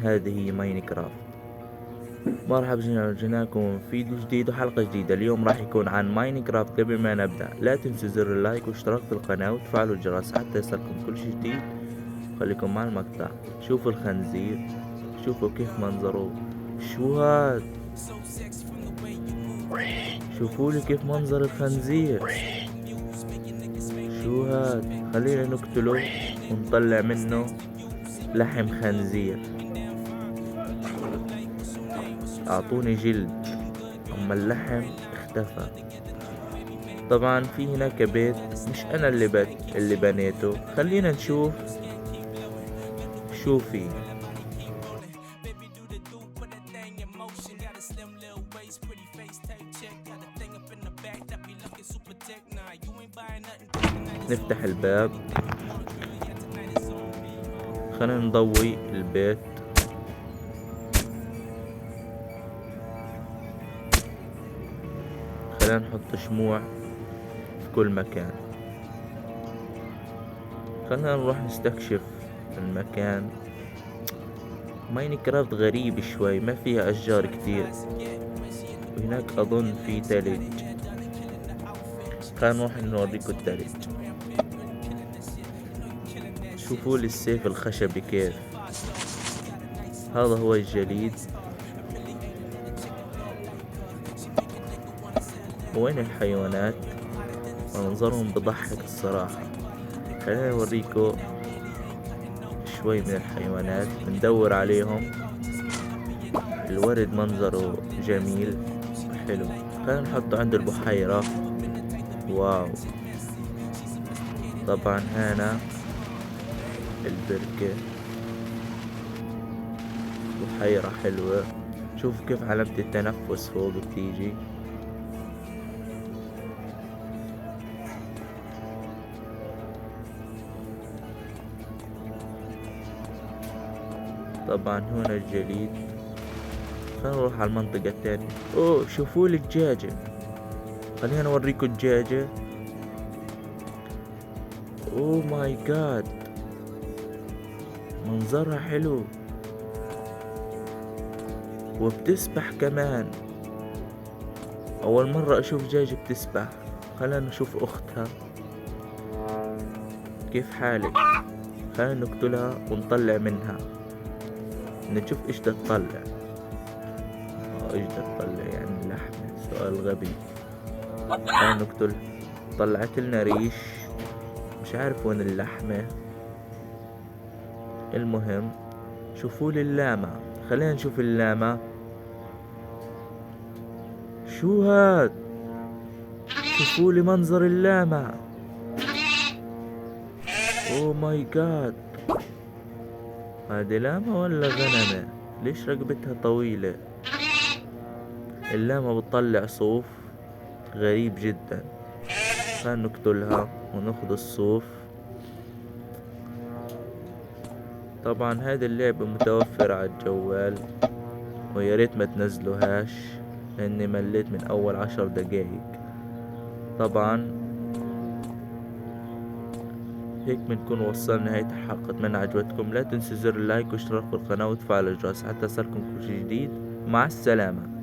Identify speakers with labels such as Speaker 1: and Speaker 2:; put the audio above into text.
Speaker 1: هذه هي ماينكرافت. مرحبا جيناكم في فيديو جديد وحلقة جديدة. اليوم راح يكون عن ماينكرافت. قبل ما نبدأ لا تنسوا زر اللايك واشتراك في القناة وتفعلوا الجرس حتى يصلكم كل شي جديد. خليكم مع المقطع. شوفوا الخنزير، شوفوا كيف منظره. شو هاد؟ شوفوا لي كيف منظر الخنزير. شو هاد؟ خلينا نقتله ونطلع منه لحم خنزير. اعطوني جلد، اما اللحم اختفى. طبعا في هناك بيت مش انا اللي بنيته. خلينا نشوف شو فيه. نفتح الباب، خلينا نضوي البيت. خلينا نحط شموع في كل مكان. خلينا نروح نستكشف المكان. ماينكرافت غريب شوي، ما فيها اشجار كتير، وهناك اظن في تلج. خلينا نروح نوريكم التلج. شوفوا لي السيف الخشبي كيف. هذا هو الجليد. وين الحيوانات؟ منظرهم بضحك الصراحة. خلينا نوريكم شوي من الحيوانات، ندور عليهم. الورد منظره جميل حلو. خلينا نحطه عند البحيرة. واو. طبعا هنا البركة، بحيرة حلوة. شوف كيف علامة التنفس فوق بتيجي. طبعا هنا الجليد. خلينا نروح على المنطقة الثانية. اوه شوفوا لي الدجاجة. خلينا نوريكم الدجاجة. اوه ماي جاد، منظرها حلو وبتسبح كمان. اول مرة اشوف دجاجة بتسبح. خلينا نشوف اختها. كيف حالك؟ خلينا نقتلها ونطلع منها. نشوف ايش بدها تطلع. ايش بدها تطلع يعني لحمة؟ سؤال غبي. خلينا نقتلها. طلعت لنا ريش، مش عارف وين اللحمة. المهم شوفوا لي اللاما. خلينا نشوف اللاما. شو هاد؟ شوفوا لي منظر اللاما. اوه ماي جاد، هذه لاما ولا غنمة؟ ليش رقبتها طويلة؟ اللاما بتطلع صوف غريب جدا. خلينا نقتلها وناخذ الصوف. طبعا هذه اللعبة متوفرة على الجوال، وياريت ما تنزلوهاش لاني مليت من اول 10 دقايق. طبعا هيك بنكون وصلنا نهاية الحلقة. اتمنى عجبتكم. لا تنسوا زر اللايك واشتراك في القناة وتفعلوا الجرس حتى يصلكم كل شي جديد. مع السلامة.